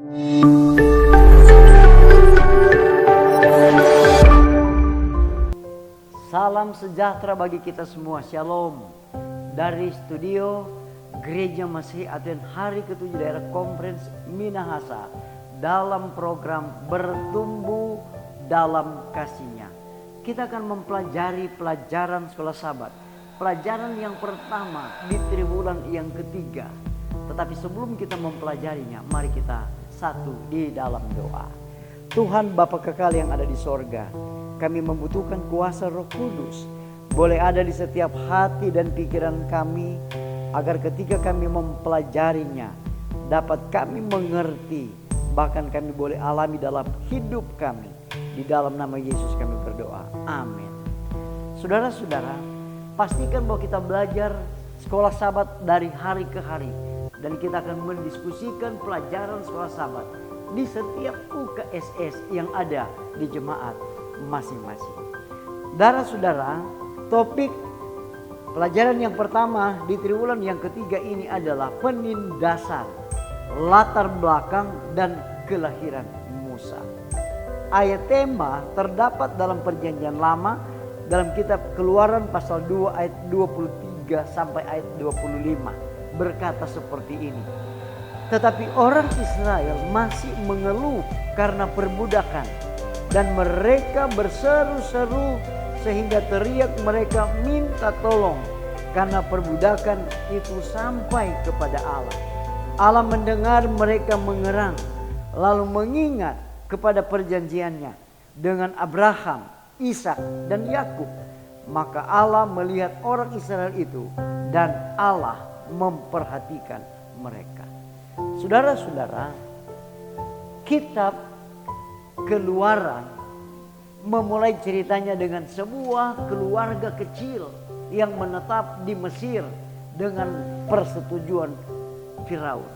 Salam sejahtera bagi kita semua. Shalom. Dari studio Gereja Masihi Advent hari ke-7 daerah Conference Minahasa dalam program Bertumbuh dalam Kasih-Nya. Kita akan mempelajari pelajaran sekolah Sabat. Pelajaran yang pertama di triwulan yang ketiga. Tetapi sebelum kita mempelajarinya, mari kita satu di dalam doa. Tuhan Bapa kekal yang ada di sorga, kami membutuhkan kuasa Roh Kudus boleh ada di setiap hati dan pikiran kami, agar ketika kami mempelajarinya dapat kami mengerti, bahkan kami boleh alami dalam hidup kami. Di dalam nama Yesus kami berdoa, amin. Saudara-saudara, pastikan bahwa kita belajar sekolah Sabat dari hari ke hari, dan kita akan mendiskusikan pelajaran sekolah Sabat di setiap UKSS yang ada di jemaat masing-masing. Saudara-saudara, topik pelajaran yang pertama di triwulan yang ketiga ini adalah penindasan, latar belakang dan kelahiran Musa. Ayat tema terdapat dalam Perjanjian Lama dalam kitab Keluaran pasal 2 ayat 23 sampai ayat 25, berkata seperti ini. Tetapi orang Israel masih mengeluh karena perbudakan, dan mereka berseru-seru sehingga teriak mereka minta tolong karena perbudakan itu sampai kepada Allah. Allah mendengar mereka mengerang, lalu mengingat kepada perjanjiannya dengan Abraham, Ishak dan Yakub. Maka Allah melihat orang Israel itu dan Allah memperhatikan mereka. Saudara-saudara, kitab Keluaran memulai ceritanya dengan sebuah keluarga kecil yang menetap di Mesir dengan persetujuan Firaun.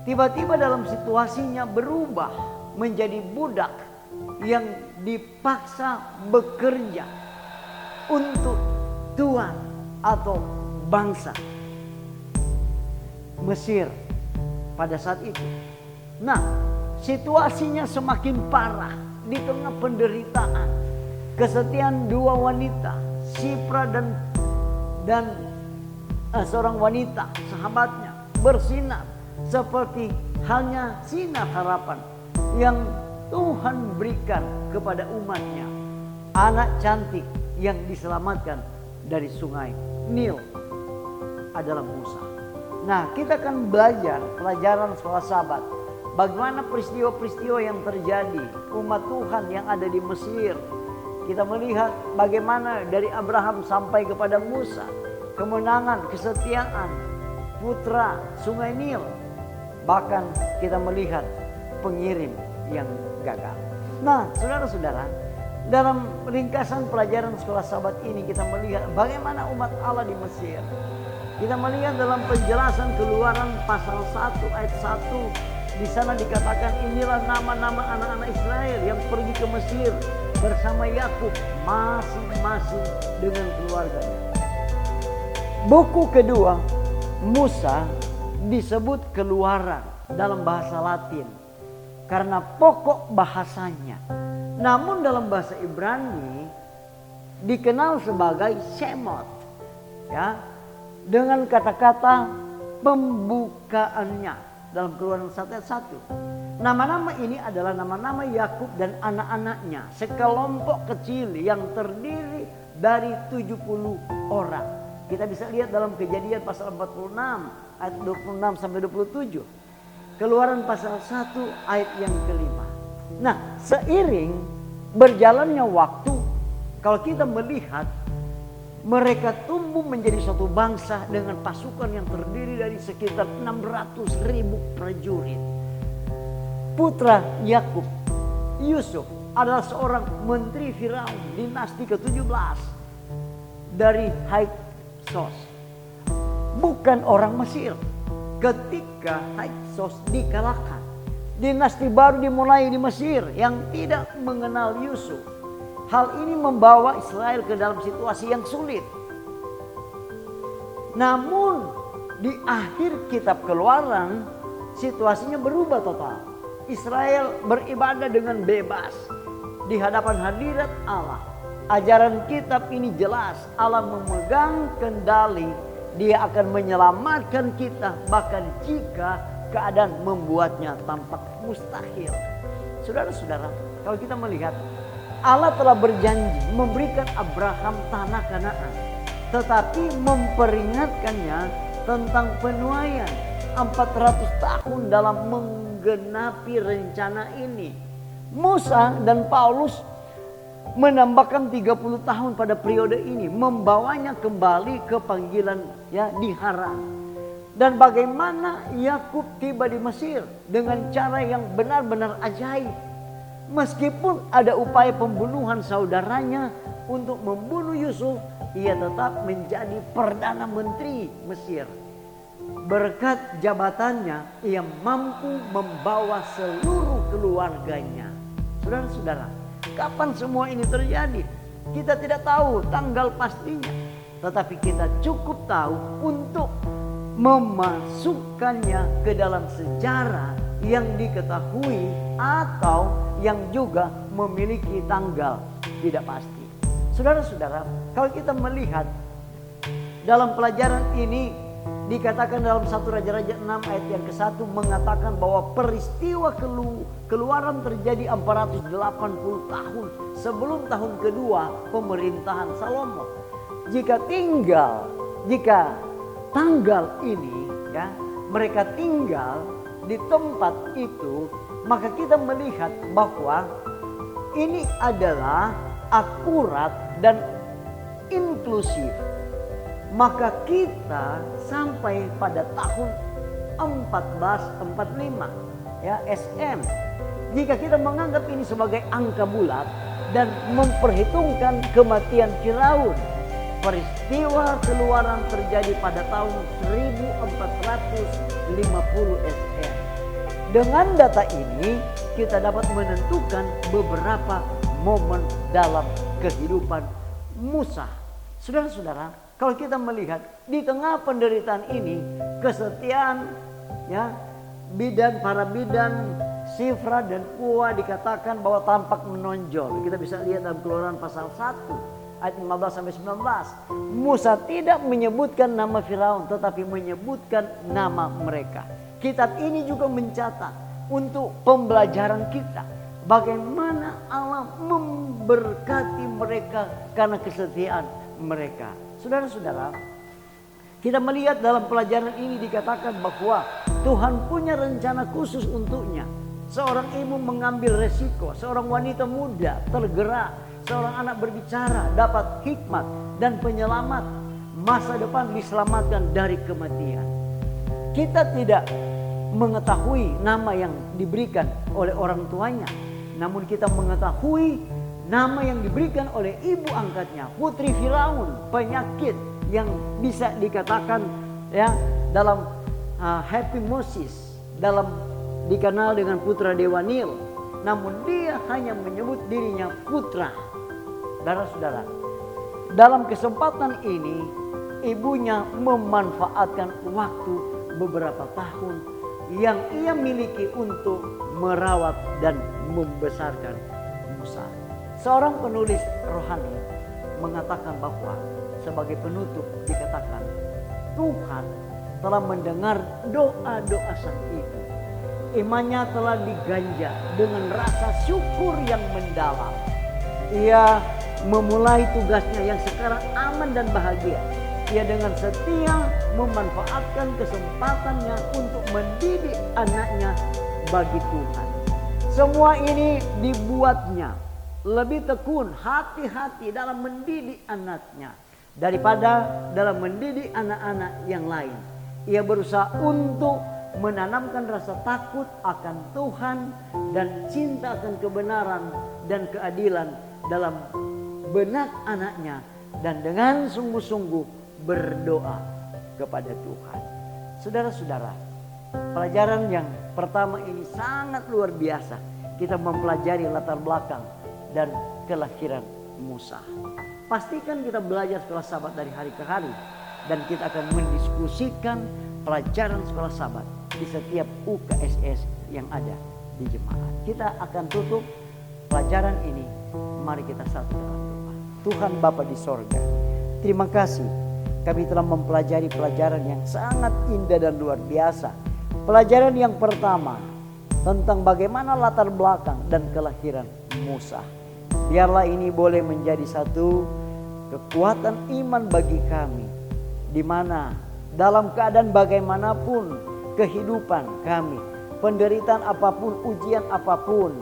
Tiba-tiba dalam situasinya berubah menjadi budak yang dipaksa bekerja untuk tuan atau bangsa Mesir pada saat itu. Nah, situasinya semakin parah di tengah penderitaan. Kesetiaan dua wanita, Sipra dan seorang wanita sahabatnya bersinar seperti halnya sinar harapan yang Tuhan berikan kepada umatnya. Anak cantik yang diselamatkan dari sungai Nil adalah Musa. Nah, kita akan belajar pelajaran sekolah Sabat. Bagaimana peristiwa-peristiwa yang terjadi umat Tuhan yang ada di Mesir. Kita melihat bagaimana dari Abraham sampai kepada Musa, kemenangan, kesetiaan putra sungai Nil. Bahkan kita melihat pengirim yang gagal. Nah, saudara-saudara, dalam ringkasan pelajaran sekolah Sabat ini kita melihat bagaimana umat Allah di Mesir. Kita melihat dalam penjelasan Keluaran pasal 1 ayat 1. Di sana dikatakan inilah nama-nama anak-anak Israel yang pergi ke Mesir bersama Yakub masing-masing dengan keluarganya. Buku kedua Musa disebut Keluaran dalam bahasa Latin karena pokok bahasanya. Namun dalam bahasa Ibrani dikenal sebagai Shemot, ya, dengan kata-kata pembukaannya. Dalam Keluaran 1 ayat 1. Nama-nama ini adalah nama-nama Yakub dan anak-anaknya. Sekelompok kecil yang terdiri dari 70 orang. Kita bisa lihat dalam Kejadian pasal 46 ayat 26 sampai 27. Keluaran pasal 1 ayat yang kelima. Nah, seiring berjalannya waktu, kalau kita melihat mereka tumbuh menjadi suatu bangsa dengan pasukan yang terdiri dari sekitar 600.000 prajurit. Putra Yakub, Yusuf, adalah seorang menteri Firaun dinasti ke-17 dari Hyksos. Bukan orang Mesir. Ketika Hyksos dikalahkan, dinasti baru dimulai di Mesir yang tidak mengenal Yusuf. Hal ini membawa Israel ke dalam situasi yang sulit. Namun di akhir kitab Keluaran situasinya berubah total. Israel beribadah dengan bebas di hadapan hadirat Allah. Ajaran kitab ini jelas, Allah memegang kendali. Dia akan menyelamatkan kita bahkan jika keadaan membuatnya tampak mustahil. Saudara-saudara, kalau kita melihat Allah telah berjanji memberikan Abraham tanah Kanaan, tetapi memperingatkannya tentang penuaian 400 tahun dalam menggenapi rencana ini. Musa dan Paulus menambahkan 30 tahun pada periode ini, membawanya kembali ke panggilan di Haran. Dan bagaimana Yakub tiba di Mesir dengan cara yang benar-benar ajaib. Meskipun ada upaya pembunuhan saudaranya untuk membunuh Yusuf, ia tetap menjadi Perdana Menteri Mesir. Berkat jabatannya, ia mampu membawa seluruh keluarganya. Saudara-saudara, kapan semua ini terjadi? Kita tidak tahu tanggal pastinya. Tetapi kita cukup tahu untuk memasukkannya ke dalam sejarah yang diketahui atau yang juga memiliki tanggal tidak pasti. Saudara-saudara, kalau kita melihat dalam pelajaran ini dikatakan dalam 1 Raja-Raja 6 ayat yang ke-1 mengatakan bahwa peristiwa keluaran terjadi 480 tahun sebelum tahun kedua pemerintahan Salomo. Jika tanggal ini mereka tinggal di tempat itu, maka kita melihat bahwa ini adalah akurat dan inklusif. Maka kita sampai pada tahun 1445 SM. Jika kita menganggap ini sebagai angka bulat dan memperhitungkan kematian Firaun, peristiwa keluaran terjadi pada tahun 1450 SM. Dengan data ini kita dapat menentukan beberapa momen dalam kehidupan Musa. Saudara-saudara, kalau kita melihat di tengah penderitaan ini, kesetiaan para bidan Sifra dan Pua dikatakan bahwa tampak menonjol. Kita bisa lihat dalam Keluaran pasal 1 ayat 15 sampai 19. Musa tidak menyebutkan nama Firaun, tetapi menyebutkan nama mereka. Kitab ini juga mencatat untuk pembelajaran kita bagaimana Allah memberkati mereka karena kesetiaan mereka. Saudara-saudara, kita melihat dalam pelajaran ini dikatakan bahwa Tuhan punya rencana khusus untuknya. Seorang ibu mengambil resiko, seorang wanita muda tergerak, seorang anak berbicara dapat hikmat dan penyelamat. Masa depan diselamatkan dari kematian. Kita tidak mengetahui nama yang diberikan oleh orang tuanya, namun kita mengetahui nama yang diberikan oleh ibu angkatnya, Putri Firaun, penyakit yang bisa dikatakan dalam Happy Moses, dalam dikenal dengan putra Dewa Nil. Namun dia hanya menyebut dirinya putra. Saudara-saudara, dalam kesempatan ini ibunya memanfaatkan waktu beberapa tahun yang ia miliki untuk merawat dan membesarkan Musa. Seorang penulis rohani mengatakan bahwa sebagai penutup dikatakan Tuhan telah mendengar doa-doa sang ibu. Imannya telah diganja dengan rasa syukur yang mendalam. Ia memulai tugasnya yang sekarang aman dan bahagia. Ia dengan setia memanfaatkan kesempatannya untuk mendidik anaknya bagi Tuhan. Semua ini dibuatnya lebih tekun, hati-hati dalam mendidik anaknya daripada dalam mendidik anak-anak yang lain. Ia berusaha untuk menanamkan rasa takut akan Tuhan dan cinta akan kebenaran dan keadilan dalam benak anaknya, dan dengan sungguh-sungguh berdoa kepada Tuhan. Saudara-saudara, pelajaran yang pertama ini sangat luar biasa. Kita mempelajari latar belakang dan kelahiran Musa. Pastikan kita belajar sekolah Sabat dari hari ke hari, dan kita akan mendiskusikan pelajaran sekolah Sabat di setiap UKSS yang ada di jemaat. Kita akan tutup pelajaran ini. Mari kita satu dalam doa. Tuhan Bapa di sorga, terima kasih kami telah mempelajari pelajaran yang sangat indah dan luar biasa. Pelajaran yang pertama tentang bagaimana latar belakang dan kelahiran Musa. Biarlah ini boleh menjadi satu kekuatan iman bagi kami, di mana dalam keadaan bagaimanapun kehidupan kami, penderitaan apapun, ujian apapun,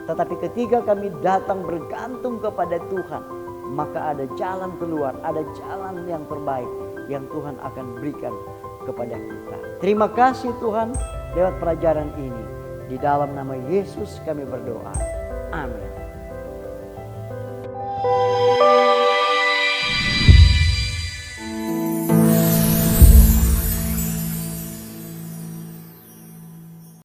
tetapi ketika kami datang bergantung kepada Tuhan, maka ada jalan keluar, ada jalan yang terbaik yang Tuhan akan berikan kepada kita. Terima kasih Tuhan lewat pelajaran ini. Di dalam nama Yesus kami berdoa. Amin.